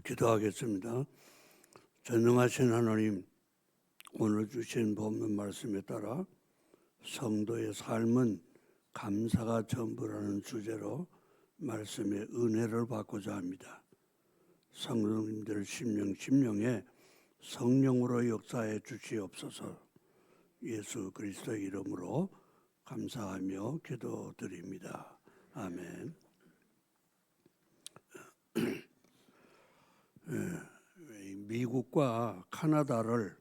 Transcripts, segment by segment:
기도하겠습니다. 전능하신 하나님, 오늘 주신 본문 말씀에 따라 성도의 삶은 감사가 전부라는 주제로 말씀의 은혜를 받고자 합니다. 성도님들 심령에 성령으로 역사해 주시옵소서. 예수 그리스도의 이름으로 감사하며 기도드립니다. 아멘. 미국과 카나다를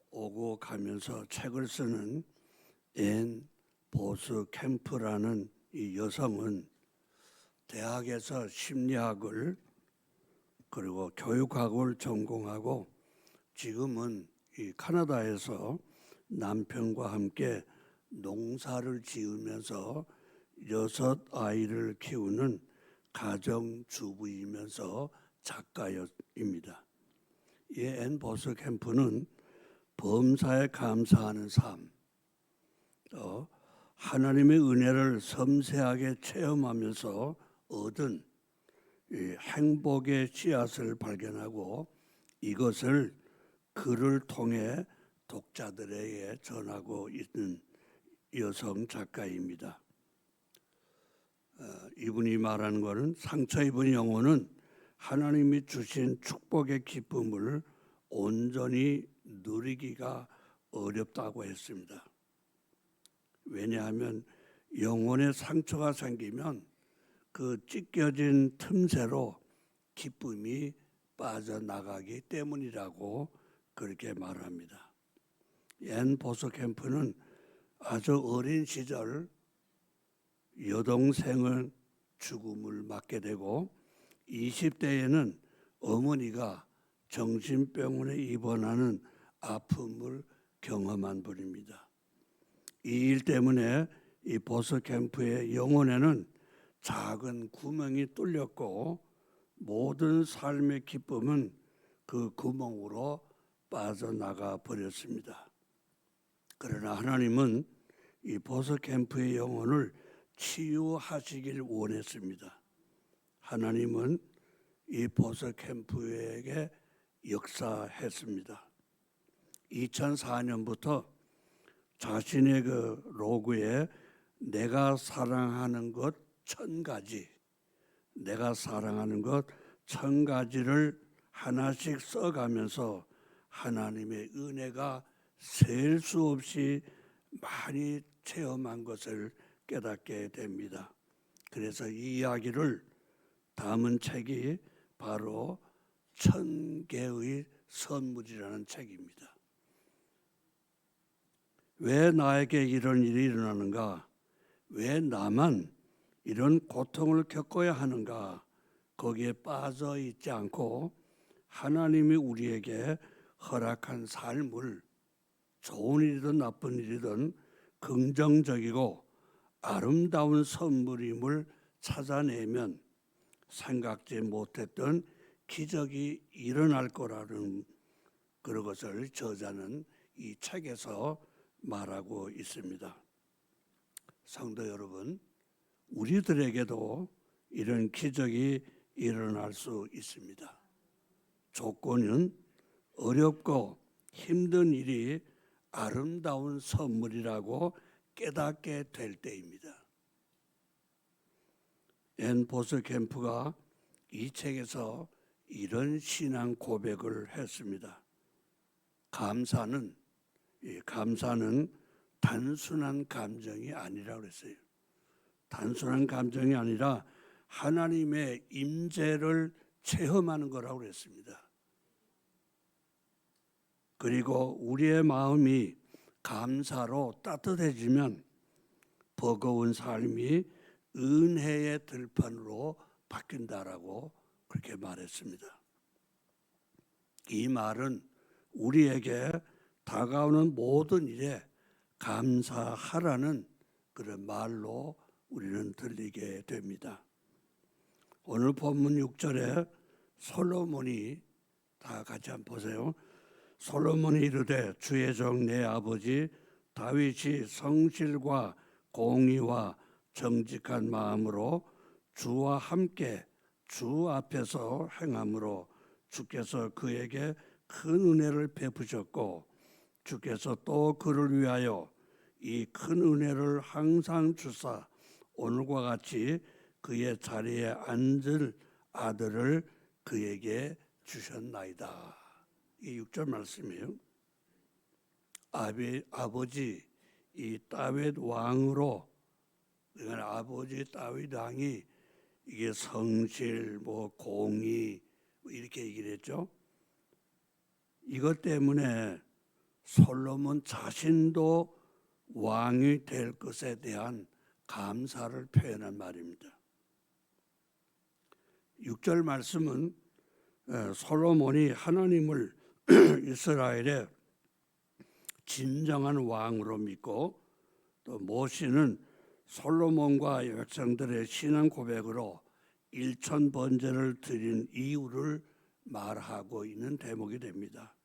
오고 가면서 책을 쓰는 앤 보스캠프라는 이 여성은 대학에서 심리학을 그리고 교육학을 전공하고 지금은 이 카나다에서 남편과 함께 농사를 지으면서 6아이를 키우는 가정주부이면서 작가입니다. 이 앤 보스캠프는 범사에 감사하는 삶, 하나님의 은혜를 섬세하게 체험하면서 얻은 이 행복의 씨앗을 발견하고 이것을 글을 통해 독자들에게 전하고 있는 여성 작가입니다. 이분이 말하는 것은 상처 입은 영혼은 하나님이 주신 축복의 기쁨을 온전히 누리기가 어렵다고 했습니다. 왜냐하면 영혼에 상처가 생기면 그 찢겨진 틈새로 기쁨이 빠져나가기 때문이라고 그렇게 말합니다. 앤 보스캠프는 아주 어린 시절 여동생을 죽음을 맞게 되고 20대에는 어머니가 정신병원에 입원하는 아픔을 경험한 분입니다. 이 일 때문에 이 보스캠프의 영혼에는 작은 구멍이 뚫렸고 모든 삶의 기쁨은 그 구멍으로 빠져나가 버렸습니다. 그러나 하나님은 이 보스캠프의 영혼을 치유하시길 원했습니다. 하나님은 이 보스캠프에게 역사했습니다. 2004년부터 자신의 그 로그에 내가 사랑하는 것 1000가지, 내가 사랑하는 것 1000가지를 하나씩 써가면서 하나님의 은혜가 셀 수 없이 많이 체험한 것을 깨닫게 됩니다. 그래서 이 이야기를 담은 책이 바로 1000개의 선물이라는 책입니다. 왜 나에게 이런 일이 일어나는가? 왜 나만 이런 고통을 겪어야 하는가? 거기에 빠져 있지 않고 하나님이 우리에게 허락한 삶을 좋은 일이든 나쁜 일이든 긍정적이고 아름다운 선물임을 찾아내면 생각지 못했던 기적이 일어날 거라는 그런 것을 저자는 이 책에서 말하고 있습니다. 성도 여러분, 우리들에게도 이런 기적이 일어날 수 있습니다. 조건은 어렵고 힘든 일이 아름다운 선물이라고 깨닫게 될 때입니다. 앤 보스캠프가 이 책에서 이런 신앙 고백을 했습니다. 감사는 단순한 감정이 아니라고 그랬어요. 단순한 감정이 아니라 하나님의 임재를 체험하는 거라고 그랬습니다. 그리고 우리의 마음이 감사로 따뜻해지면 버거운 삶이 은혜의 들판으로 바뀐다라고 그렇게 말했습니다. 이 말은 우리에게 다가오는 모든 일에 감사하라는 그런 말로 우리는 들리게 됩니다. 오늘 본문 6절에 솔로몬이 다 같이 한번 보세요. 솔로몬이 이르되 주의 종 내 아버지 다윗이 성실과 공의와 정직한 마음으로 주와 함께 주 앞에서 행함으로 주께서 그에게 큰 은혜를 베푸셨고 주께서 또 그를 위하여 이 큰 은혜를 항상 주사 오늘과 같이 그의 자리에 앉을 아들을 그에게 주셨나이다. 이 6절 말씀이에요. 아버지 이 다윗 왕으로, 그러니까 아버지 다윗 왕이 이게 성실, 공의 이렇게 얘기를 했죠. 이것 때문에 솔로몬 자신도 왕이 될 것에 대한 감사를 표현한 말입니다. 6절 말씀은 솔로몬이 하나님을 이스라엘의 진정한 왕으로 믿고 또 모시는 솔로몬과 백성들의 신앙 고백으로 일천 번제를 드린 이유를 말하고 있는 대목이 됩니다.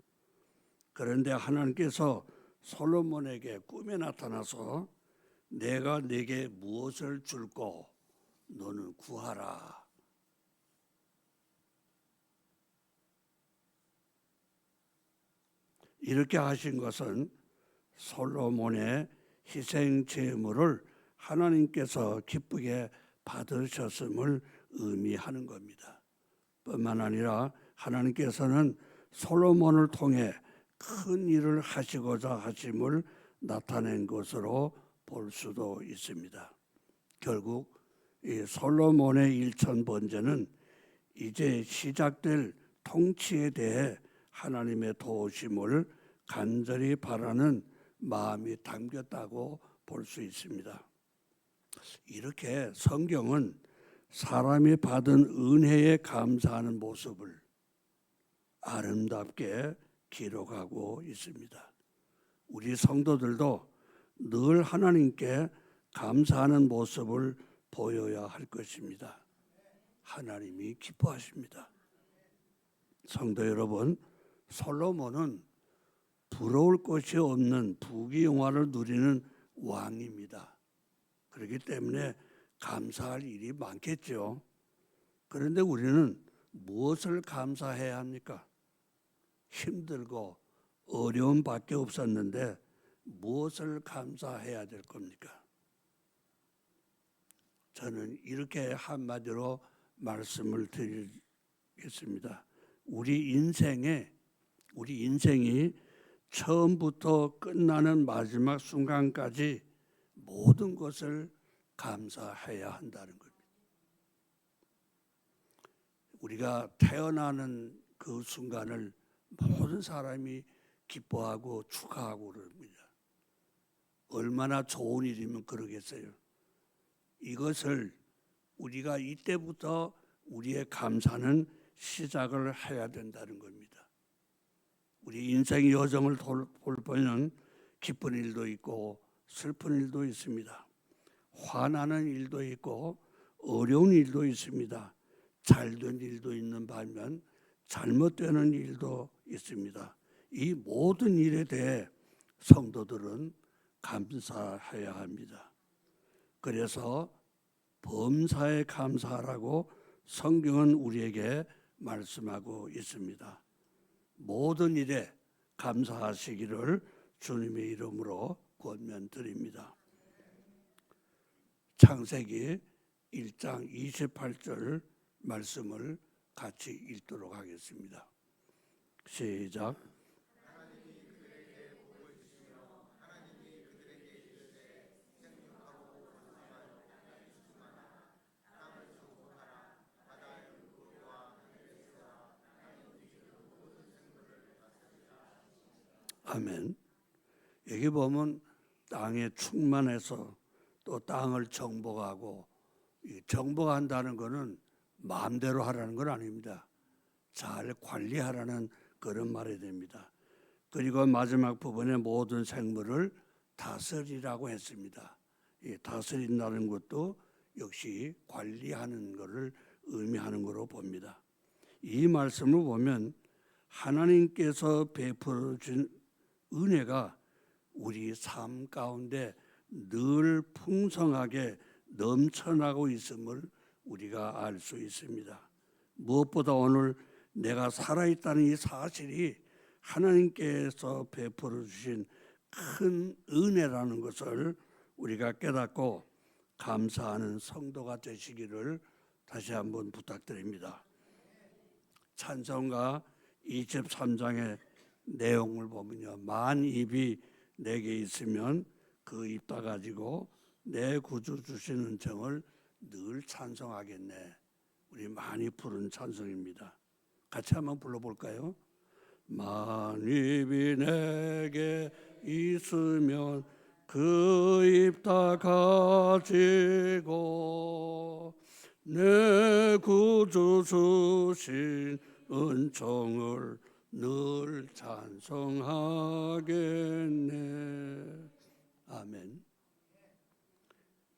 그런데 하나님께서 솔로몬에게 꿈에 나타나서 내가 네게 무엇을 줄고 너는 구하라. 이렇게 하신 것은 솔로몬의 희생 제물을 하나님께서 기쁘게 받으셨음을 의미하는 겁니다. 뿐만 아니라 하나님께서는 솔로몬을 통해 큰 일을 하시고자 하심을 나타낸 것으로 볼 수도 있습니다. 결국 이 솔로몬의 일천 번제는 이제 시작될 통치에 대해 하나님의 도우심을 간절히 바라는 마음이 담겼다고 볼 수 있습니다. 이렇게 성경은 사람이 받은 은혜에 감사하는 모습을 아름답게 기록하고 있습니다. 우리 성도들도 늘 하나님께 감사하는 모습을 보여야 할 것입니다. 하나님이 기뻐하십니다. 성도 여러분, 솔로몬은 부러울 것이 없는 부귀영화를 누리는 왕입니다. 그렇기 때문에 감사할 일이 많겠죠. 그런데 우리는 무엇을 감사해야 합니까? 힘들고 어려움밖에 없었는데 무엇을 감사해야 될 겁니까? 저는 이렇게 한마디로 말씀을 드리겠습니다. 우리 인생이 처음부터 끝나는 마지막 순간까지 모든 것을 감사해야 한다는 겁니다. 우리가 태어나는 그 순간을 모든 사람이 기뻐하고 축하하고 그럽니다. 얼마나 좋은 일이면 그러겠어요. 이것을 우리가 이때부터 우리의 감사는 시작을 해야 된다는 겁니다. 우리 인생의 여정을 돌보면 기쁜 일도 있고 슬픈 일도 있습니다. 화나는 일도 있고 어려운 일도 있습니다. 잘된 일도 있는 반면 잘못되는 일도 있습니다. 이 모든 일에 대해 성도들은 감사해야 합니다. 그래서 범사에 감사하라고 성경은 우리에게 말씀하고 있습니다. 모든 일에 감사하시기를 주님의 이름으로 권면드립니다. 창세기 1장 28절 말씀을 같이 읽도록 하겠습니다. 시작. 아멘. 여기 보면 땅에 충만해서 또 땅을 정복하고, 정복한다는 것은 마음대로 하라는 건 아닙니다. 잘 관리하라는 그런 말이 됩니다. 그리고 마지막 부분에 모든 생물을 다스리라고 했습니다. 이 다스린다는 것도 역시 관리하는 것을 의미하는 것으로 봅니다. 이 말씀을 보면 하나님께서 베풀어 준 은혜가 우리 삶 가운데 늘 풍성하게 넘쳐나고 있음을 우리가 알 수 있습니다. 무엇보다 오늘 내가 살아있다는 이 사실이 하나님께서 베풀어 주신 큰 은혜라는 것을 우리가 깨닫고 감사하는 성도가 되시기를 다시 한번 부탁드립니다. 찬송가 23장의 내용을 보면요, 만 입이 내게 있으면 그 입 다 가지고 내 구주 주신 은총을 늘 찬송하겠네. 우리 많이 부른 찬송입니다. 같이 한번 불러볼까요? 만 입이 내게 있으면 그 입 다 가지고 내 구주 주신 은총을 늘 찬송하겠네. 아멘.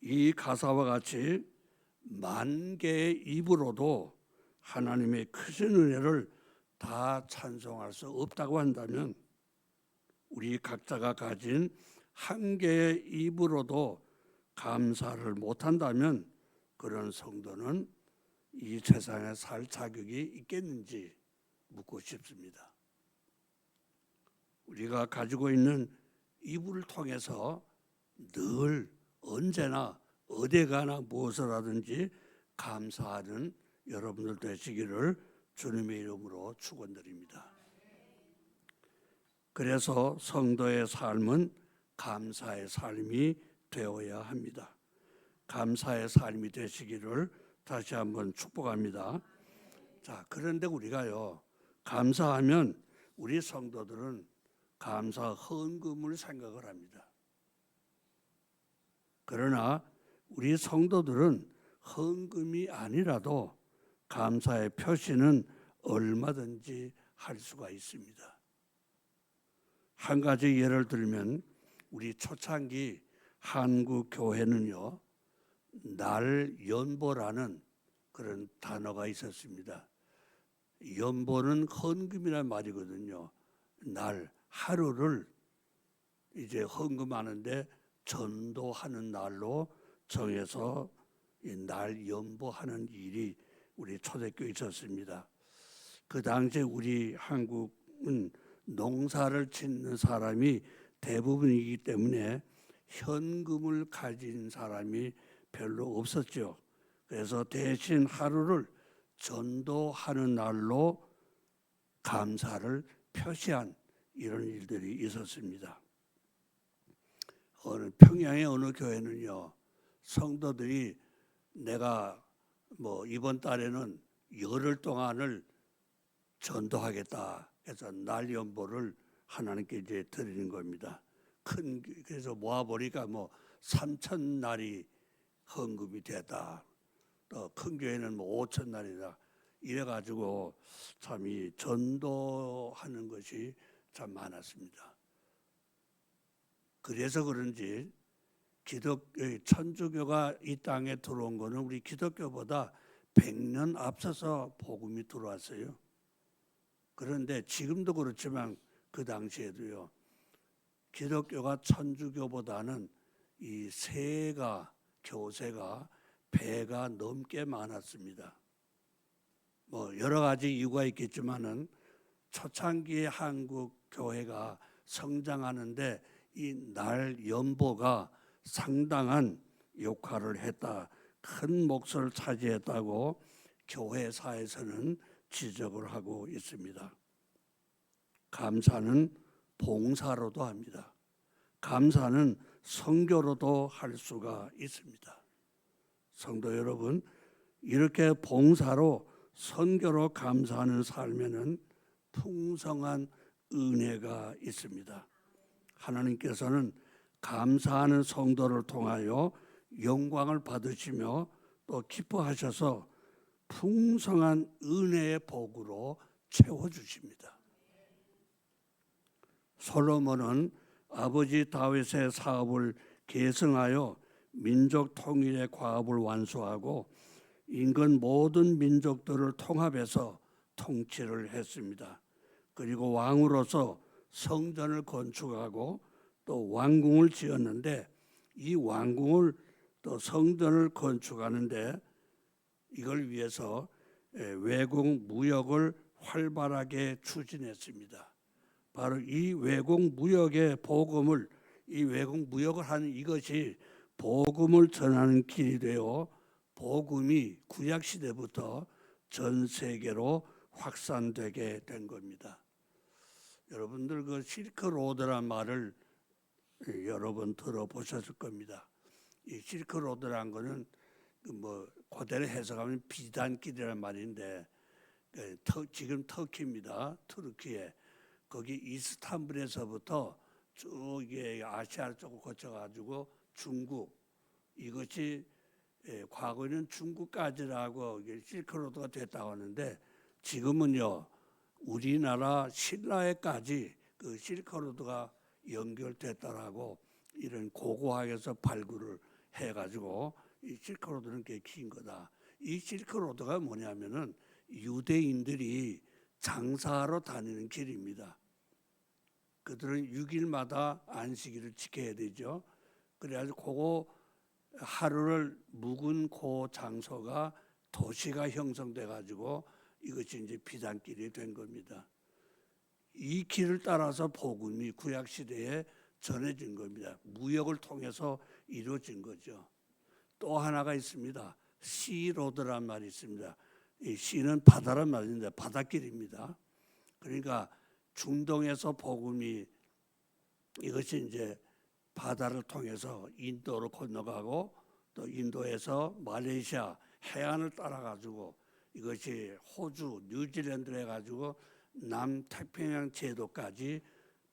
이 가사와 같이 만 개의 입으로도 하나님의 크신 은혜를 다 찬송할 수 없다고 한다면, 우리 각자가 가진 한 개의 입으로도 감사를 못한다면 그런 성도는 이 세상에 살 자격이 있겠는지 묻고 싶습니다. 우리가 가지고 있는 입을 통해서 늘 언제나 어디 가나 무엇을 하든지 감사하는 여러분들 되시기를 주님의 이름으로 축원드립니다. 그래서 성도의 삶은 감사의 삶이 되어야 합니다. 감사의 삶이 되시기를 다시 한번 축복합니다. 자, 그런데 우리가요, 감사하면 우리 성도들은 감사 헌금을 생각을 합니다. 그러나 우리 성도들은 헌금이 아니라도 감사의 표시는 얼마든지 할 수가 있습니다. 한 가지 예를 들면 우리 초창기 한국 교회는요, 날 연보라는 그런 단어가 있었습니다. 연보는 헌금이란 말이거든요. 날, 하루를 이제 헌금하는데 전도하는 날로 정해서 이 날 연보하는 일이 우리 초대교회에 있었습니다. 그 당시에 우리 한국은 농사를 짓는 사람이 대부분이기 때문에 현금을 가진 사람이 별로 없었죠. 그래서 대신 하루를 전도하는 날로 감사를 표시한 이런 일들이 있었습니다. 평양의 어느 교회는요, 성도들이 내가 이번 달에는 열흘 동안을 전도하겠다 해서 날 연보를 하나님께 이제 드리는 겁니다. 그래서 모아보니까 3,000날이 헌금이 됐다. 또 큰 교회는 5,000날이다. 이래가지고 참 이 전도하는 것이 참 많았습니다. 그래서 그런지 천주교가 이 땅에 들어온 거는 우리 기독교보다 100년 앞서서 복음이 들어왔어요. 그런데 지금도 그렇지만 그 당시에도요, 기독교가 천주교보다는 이 교세가 배가 넘게 많았습니다. 여러 가지 이유가 있겠지만은 초창기의 한국 교회가 성장하는데 이 날 연보가 상당한 역할을 했다, 큰 몫을 차지했다고 교회사에서는 지적을 하고 있습니다. 감사는 봉사로도 합니다. 감사는 선교로도 할 수가 있습니다. 성도 여러분, 이렇게 봉사로 선교로 감사하는 삶에는 풍성한 은혜가 있습니다. 하나님께서는 감사하는 성도를 통하여 영광을 받으시며 또 기뻐하셔서 풍성한 은혜의 복으로 채워주십니다. 솔로몬은 아버지 다윗의 사업을 계승하여 민족 통일의 과업을 완수하고 인근 모든 민족들을 통합해서 통치를 했습니다. 그리고 왕으로서 성전을 건축하고 또 왕궁을 지었는데, 이 왕궁을 또 성전을 건축하는데 이걸 위해서 외국 무역을 활발하게 추진했습니다. 바로 이 외국 무역의 복음을, 이 외국 무역을 하는 이것이 복음을 전하는 길이 되어 복음이 구약 시대부터 전 세계로 확산되게 된 겁니다. 여러분들 그 실크로드란 말을 여러 번 들어보셨을 겁니다. 이 실크로드란 거는 뭐 그대로 해석하면 비단길이란 말인데, 지금 터키입니다. 터키에 거기 이스탄불에서부터 쭉 아시아 쪽을 거쳐가지고 중국, 이것이 과거에는 중국까지라고 실크로드가 됐다고 하는데, 지금은요 우리나라 신라에까지 그 실크로드가 연결됐다라고 이런 고고학에서 발굴을 해가지고 이 실크로드는 꽤 긴 거다. 이 실크로드가 뭐냐면은 유대인들이 장사하러 다니는 길입니다. 그들은 6일마다 안식일을 지켜야 되죠. 그래가지고 그거 하루를 묵은 그 장소가 도시가 형성돼 가지고 이것이 이제 비단길이 된 겁니다. 이 길을 따라서 복음이 구약 시대에 전해진 겁니다. 무역을 통해서 이루어진 거죠. 또 하나가 있습니다. 시로드란 말이 있습니다. 이 시는 바다란 말인데 바닷길입니다. 그러니까 중동에서 복음이 이것이 이제 바다를 통해서 인도로 건너가고 또 인도에서 말레이시아 해안을 따라 가지고 이것이 호주, 뉴질랜드로 해가지고 남태평양 제도까지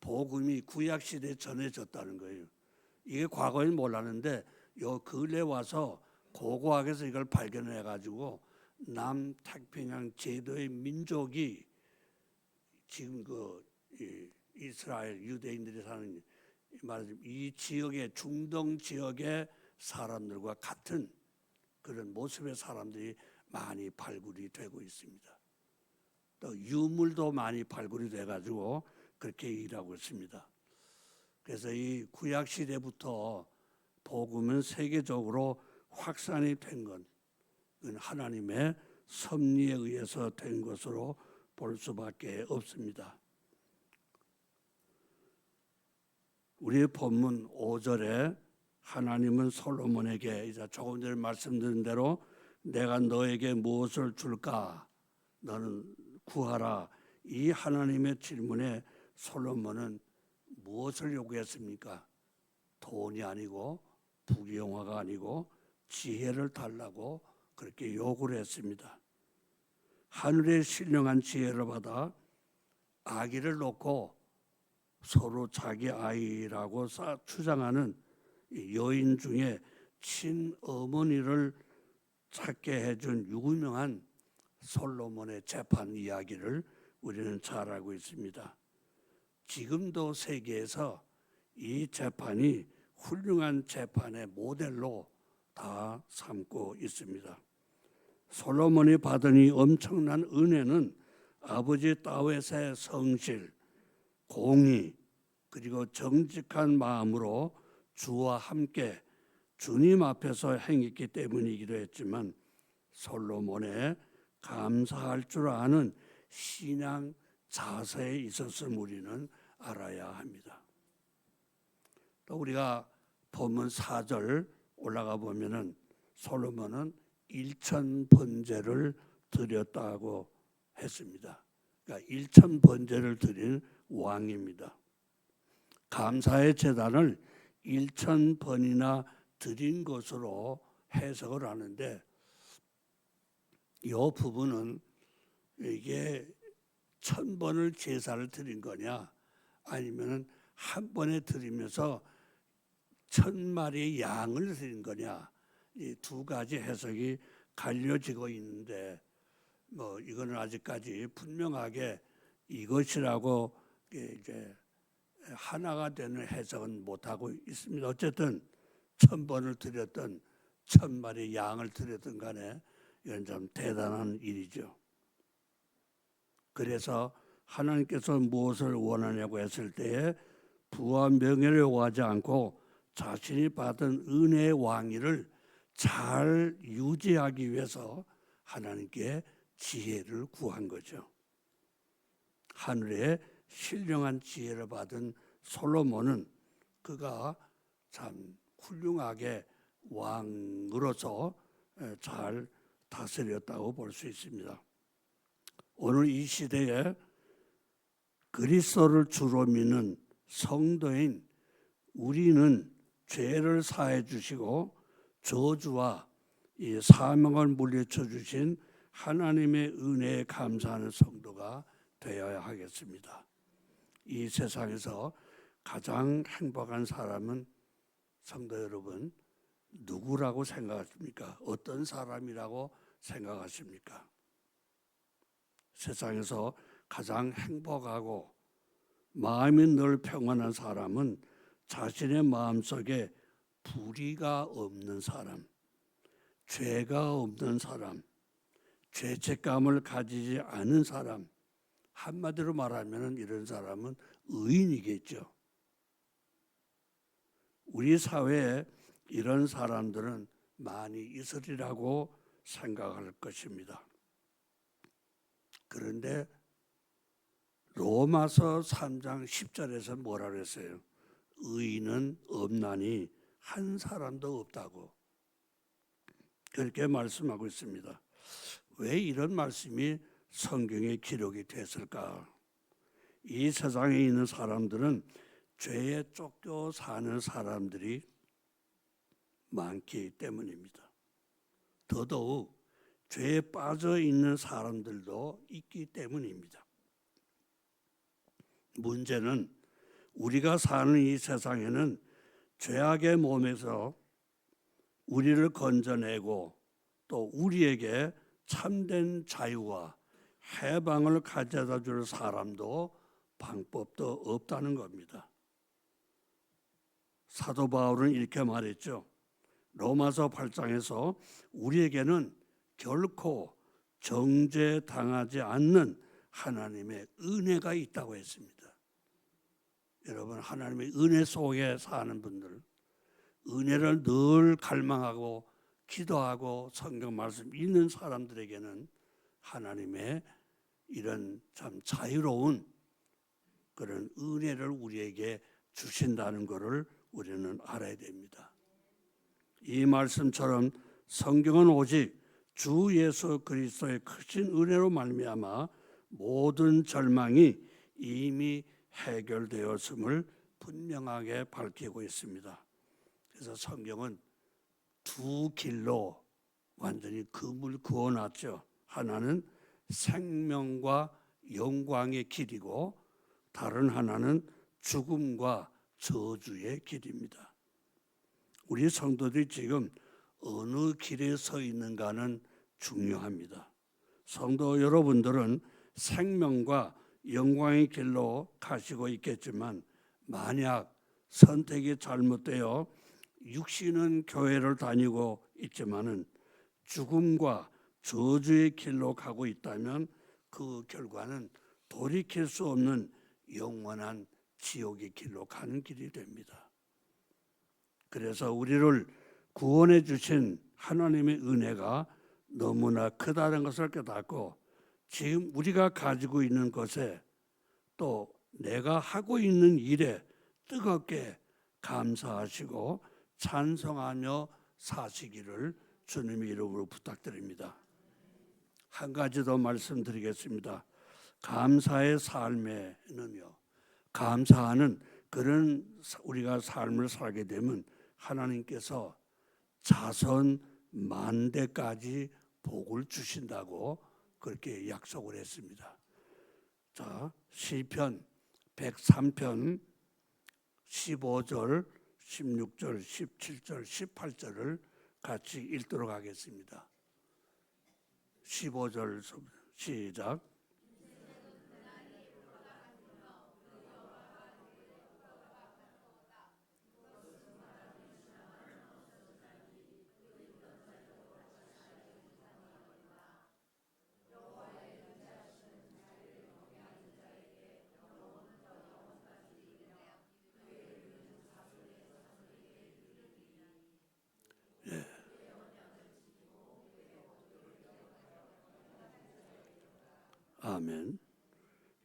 복음이 구약 시대에 전해졌다는 거예요. 이게 과거엔 몰랐는데 요 근래 와서 고고학에서 이걸 발견해 가지고 남태평양 제도의 민족이 지금 그 이스라엘 유대인들이 사는 말하자면 이 지역의 중동 지역의 사람들과 같은 그런 모습의 사람들이 많이 발굴이 되고 있습니다. 또 유물도 많이 발굴이 돼 가지고 그렇게 일하고 있습니다. 그래서 이 구약 시대부터 복음은 세계적으로 확산이 된 건 하나님의 섭리에 의해서 된 것으로 볼 수밖에 없습니다. 우리의 본문 5절에 하나님은 솔로몬에게 이제 조금 전에 말씀드린 대로 내가 너에게 무엇을 줄까? 너는 구하라. 이 하나님의 질문에 솔로몬은 무엇을 요구했습니까? 돈이 아니고 부귀영화가 아니고 지혜를 달라고 그렇게 요구를 했습니다. 하늘의 신령한 지혜를 받아 아기를 놓고 서로 자기 아이라고 주장하는 여인 중에 친어머니를 찾게 해준 유명한 솔로몬의 재판 이야기를 우리는 잘 알고 있습니다. 지금도 세계에서 이 재판이 훌륭한 재판의 모델로 다 삼고 있습니다. 솔로몬이 받은 이 엄청난 은혜는 아버지 다윗의 성실, 공의 그리고 정직한 마음으로 주와 함께 주님 앞에서 행했기 때문이기도 했지만 솔로몬의 감사할 줄 아는 신앙 자세에 있었음을 우리는 알아야 합니다. 또 우리가 본문 4절 올라가 보면은 솔로몬은 1,000번제를 드렸다고 했습니다. 그러니까 1,000번제를 드린 왕입니다. 감사의 제단을 1,000번이나 드린 것으로 해석을 하는데 이 부분은 이게 1,000번을 제사를 드린 거냐 아니면 한 번에 드리면서 1,000마리의 양을 드린 거냐, 이 두 가지 해석이 갈려지고 있는데 뭐 이거는 아직까지 분명하게 이것이라고 이제 하나가 되는 해석은 못하고 있습니다. 어쨌든 1,000번을 드렸던 1,000마리 양을 드렸던 간에 이건 좀 대단한 일이죠. 그래서 하나님께서 무엇을 원하냐고 했을 때에 부와 명예를 요구하지 않고 자신이 받은 은혜의 왕위를 잘 유지하기 위해서 하나님께 지혜를 구한 거죠. 하늘에 신령한 지혜를 받은 솔로몬은 그가 참 훌륭하게 왕으로서 잘 다스렸다고 볼 수 있습니다. 오늘 이 시대에 그리스도를 주로 믿는 성도인 우리는 죄를 사해 주시고 저주와 이 사명을 물리쳐 주신 하나님의 은혜에 감사하는 성도가 되어야 하겠습니다. 이 세상에서 가장 행복한 사람은 성도 여러분 누구라고 생각하십니까? 어떤 사람이라고 생각하십니까? 세상에서 가장 행복하고 마음이 늘 평안한 사람은 자신의 마음속에 불의가 없는 사람, 죄가 없는 사람, 죄책감을 가지지 않은 사람, 한마디로 말하면 이런 사람은 의인이겠죠. 우리 사회에 이런 사람들은 많이 있으리라고 생각할 것입니다. 그런데 로마서 3장 10절에서 뭐라 그랬어요? 의인은 없나니 한 사람도 없다고 그렇게 말씀하고 있습니다. 왜 이런 말씀이 성경에 기록이 됐을까? 이 세상에 있는 사람들은 죄에 쫓겨 사는 사람들이 많기 때문입니다. 더더욱 죄에 빠져 있는 사람들도 있기 때문입니다. 문제는 우리가 사는 이 세상에는 죄악의 몸에서 우리를 건져내고 또 우리에게 참된 자유와 해방을 가져다 줄 사람도 방법도 없다는 겁니다. 사도 바울은 이렇게 말했죠. 로마서 8장에서 우리에게는 결코 정죄당하지 않는 하나님의 은혜가 있다고 했습니다. 여러분, 하나님의 은혜 속에 사는 분들, 은혜를 늘 갈망하고 기도하고 성경 말씀 읽는 사람들에게는 하나님의 이런 참 자유로운 그런 은혜를 우리에게 주신다는 것을 우리는 알아야 됩니다. 이 말씀처럼 성경은 오직 주 예수 그리스도의 크신 은혜로 말미암아 모든 절망이 이미 해결되었음을 분명하게 밝히고 있습니다. 그래서 성경은 두 길로 완전히 금을 그어놨죠. 하나는 생명과 영광의 길이고 다른 하나는 죽음과 저주의 길입니다. 우리 성도들이 지금 어느 길에 서 있는가는 중요합니다. 성도 여러분들은 생명과 영광의 길로 가시고 있겠지만 만약 선택이 잘못되어 육신은 교회를 다니고 있지만은 죽음과 저주의 길로 가고 있다면 그 결과는 돌이킬 수 없는 영원한 지옥의 길로 가는 길이 됩니다. 그래서 우리를 구원해 주신 하나님의 은혜가 너무나 크다는 것을 깨닫고 지금 우리가 가지고 있는 것에 또 내가 하고 있는 일에 뜨겁게 감사하시고 찬송하며 사시기를 주님의 이름으로 부탁드립니다. 한 가지 더 말씀드리겠습니다. 감사의 삶에는요, 감사하는 그런 우리가 삶을 살게 되면 하나님께서 자손 만대까지 복을 주신다고 그렇게 약속을 했습니다. 자, 시편 103편 15절, 16절, 17절, 18절을 같이 읽도록 하겠습니다. 15절 시작. 아멘.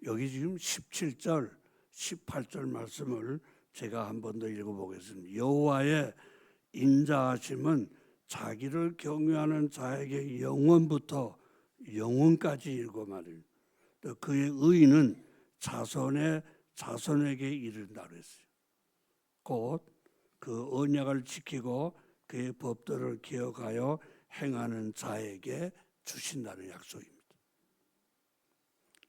여기 지금 17절, 18절 말씀을 제가 한 번 더 읽어보겠습니다. 여호와의 인자하심은 자기를 경외하는 자에게 영원부터 영원까지 이르고 말이에요. 또 그의 의는 자손의 자손에게 이른다 그랬어요. 곧 그 언약을 지키고 그의 법도를 기억하여 행하는 자에게 주신다는 약속입니다.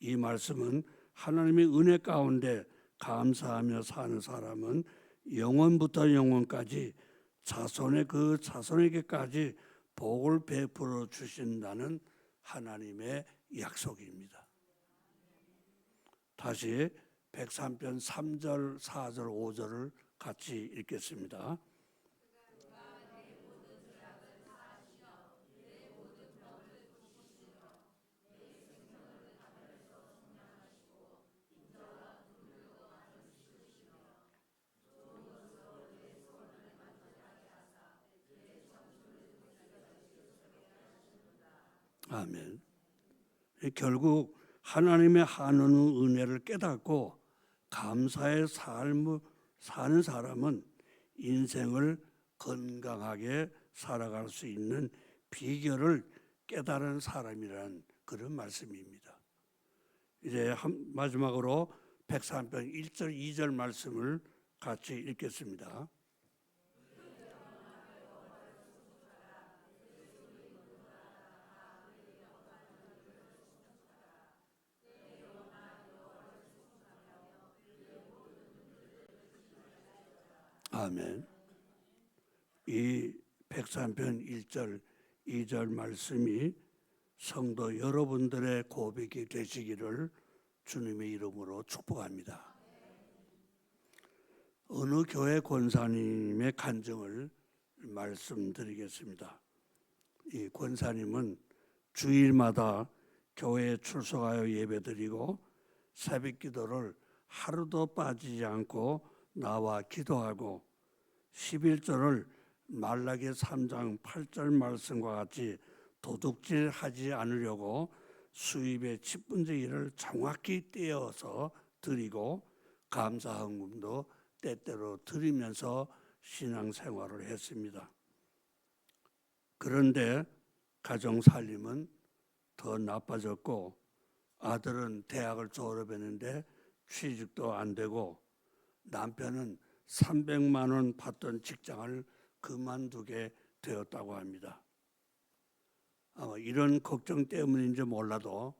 이 말씀은 하나님의 은혜 가운데 감사하며 사는 사람은 영원부터 영원까지 자손의 그 자손에게까지 복을 베풀어 주신다는 하나님의 약속입니다. 다시 103편 3절, 4절, 5절을 같이 읽겠습니다. 아멘. 결국 하나님의 한없는 은혜를 깨닫고 감사의 삶을 사는 사람은 인생을 건강하게 살아갈 수 있는 비결을 깨달은 사람이라는 그런 말씀입니다. 이제 마지막으로 103편 1절 2절 말씀을 같이 읽겠습니다. 아멘. 이 103편 1절 2절 말씀이 성도 여러분들의 고백이 되시기를 주님의 이름으로 축복합니다. 어느 교회 권사님의 간증을 말씀드리겠습니다. 이 권사님은 주일마다 교회에 출석하여 예배드리고 새벽 기도를 하루도 빠지지 않고 나와 기도하고 11절을 말라기 3장 8절 말씀과 같이 도둑질하지 않으려고 수입의 10분의 1을 정확히 떼어서 드리고 감사 헌금도 때때로 드리면서 신앙생활을 했습니다. 그런데 가정 살림은 더 나빠졌고 아들은 대학을 졸업했는데 취직도 안 되고 남편은 300만 원 받던 직장을 그만두게 되었다고 합니다. 아마 이런 걱정 때문인지 몰라도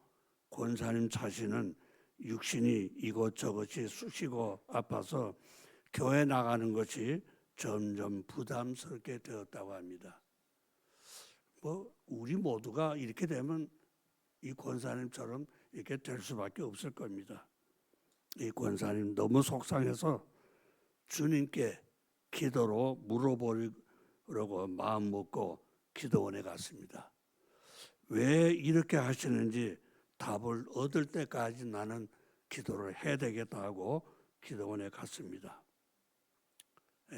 권사님 자신은 육신이 이것저것이 쑤시고 아파서 교회 나가는 것이 점점 부담스럽게 되었다고 합니다. 우리 모두가 이렇게 되면 이 권사님처럼 이렇게 될 수밖에 없을 겁니다. 이 권사님 너무 속상해서 주님께 기도로 물어보려고 마음 먹고 기도원에 갔습니다. 왜 이렇게 하시는지 답을 얻을 때까지 나는 기도를 해야 되겠다 하고 기도원에 갔습니다.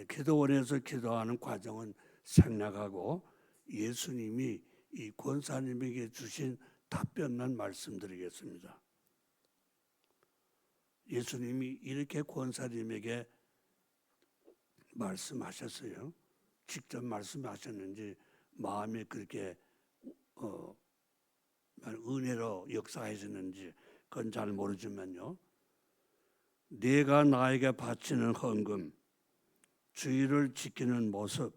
기도원에서 기도하는 과정은 생략하고 예수님이 이 권사님에게 주신 답변만 말씀드리겠습니다. 예수님이 이렇게 권사님에게 말씀하셨어요. 직접 말씀하셨는지 마음에 그렇게 은혜로 역사하셨는지 그건 잘 모르지만요. 네가 나에게 바치는 헌금, 주의를 지키는 모습,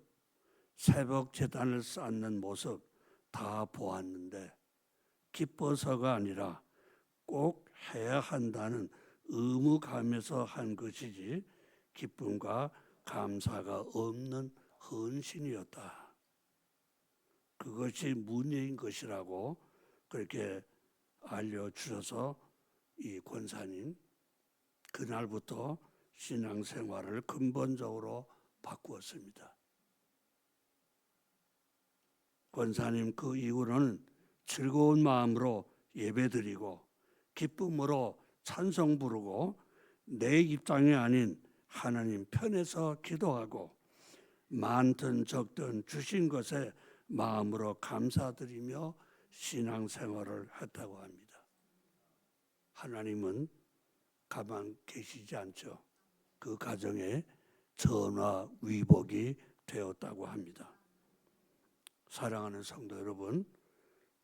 새벽 제단을 쌓는 모습 다 보았는데 기뻐서가 아니라 꼭 해야 한다는 의무감에서 한 것이지 기쁨과 감사가 없는 헌신이었다. 그것이 문제인 것이라고 그렇게 알려주셔서 이 권사님 그날부터 신앙생활을 근본적으로 바꾸었습니다. 권사님 그 이후로는 즐거운 마음으로 예배드리고 기쁨으로 찬송 부르고 내 입장이 아닌 하나님 편에서 기도하고 많든 적든 주신 것에 마음으로 감사드리며 신앙생활을 했다고 합니다. 하나님은 가만 계시지 않죠. 그 가정에 전화 위복이 되었다고 합니다. 사랑하는 성도 여러분,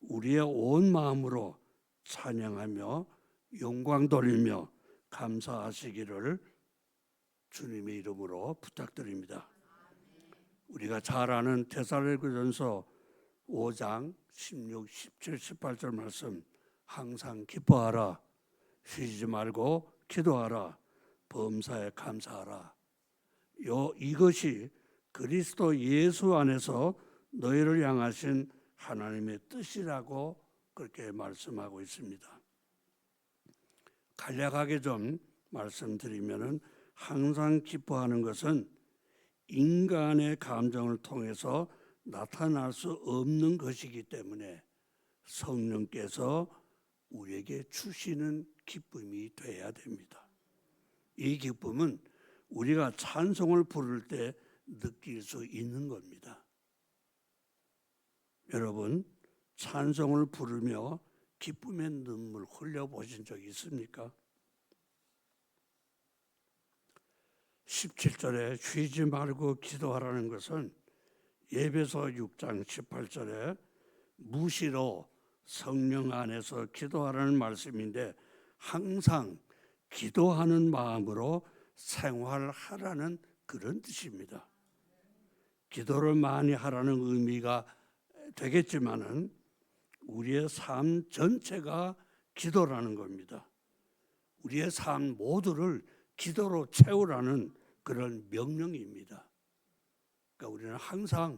우리의 온 마음으로 찬양하며 영광 돌리며 감사하시기를 주님의 이름으로 부탁드립니다. 우리가 잘 아는 데살로니가전서 5장 16, 17, 18절 말씀, 항상 기뻐하라, 쉬지 말고 기도하라, 범사에 감사하라. 이것이 그리스도 예수 안에서 너희를 향하신 하나님의 뜻이라고 그렇게 말씀하고 있습니다. 간략하게 좀 말씀드리면은, 항상 기뻐하는 것은 인간의 감정을 통해서 나타날 수 없는 것이기 때문에 성령께서 우리에게 주시는 기쁨이 돼야 됩니다. 이 기쁨은 우리가 찬송을 부를 때 느낄 수 있는 겁니다. 여러분, 찬송을 부르며 기쁨의 눈물 흘려보신 적 있습니까? 17절에 쉬지 말고 기도하라는 것은 에베소 6장 18절에 무시로 성령 안에서 기도하라는 말씀인데, 항상 기도하는 마음으로 생활하라는 그런 뜻입니다. 기도를 많이 하라는 의미가 되겠지만은 우리의 삶 전체가 기도라는 겁니다. 우리의 삶 모두를 기도로 채우라는 그런 명령입니다. 그러니까 우리는 항상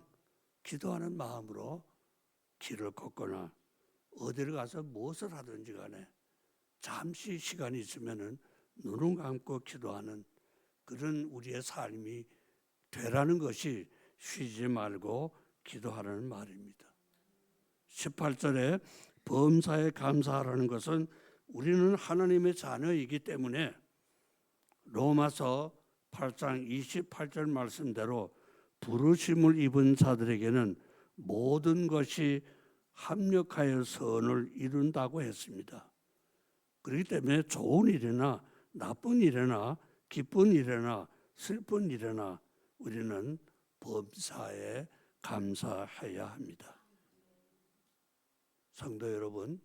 기도하는 마음으로 길을 걷거나 어디를 가서 무엇을 하든지 간에 잠시 시간이 있으면은 눈을 감고 기도하는 그런 우리의 삶이 되라는 것이 쉬지 말고 기도하라는 말입니다. 18절에 범사에 감사하라는 것은 우리는 하나님의 자녀이기 때문에 로마서 8장 28절 말씀대로 부르심을 입은 자들에게는 모든 것이 합력하여 선을 이룬다고 했습니다. 그렇기 때문에 좋은 일이나 나쁜 일이나 기쁜 일이나 슬픈 일이나 우리는 범사에 감사해야 합니다. 성도 여러분,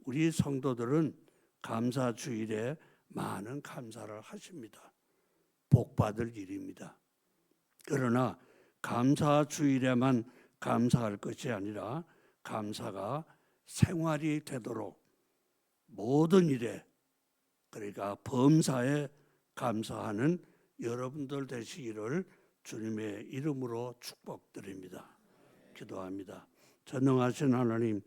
우리 성도들은 감사 주일에 많은 감사를 하십니다. 복받을 일입니다. 그러나 감사 주일에만 감사할 것이 아니라 감사가 생활이 되도록 모든 일에, 그러니까 범사에 감사하는 여러분들 되시기를 주님의 이름으로 축복드립니다. 기도합니다. 전능하신 하나님,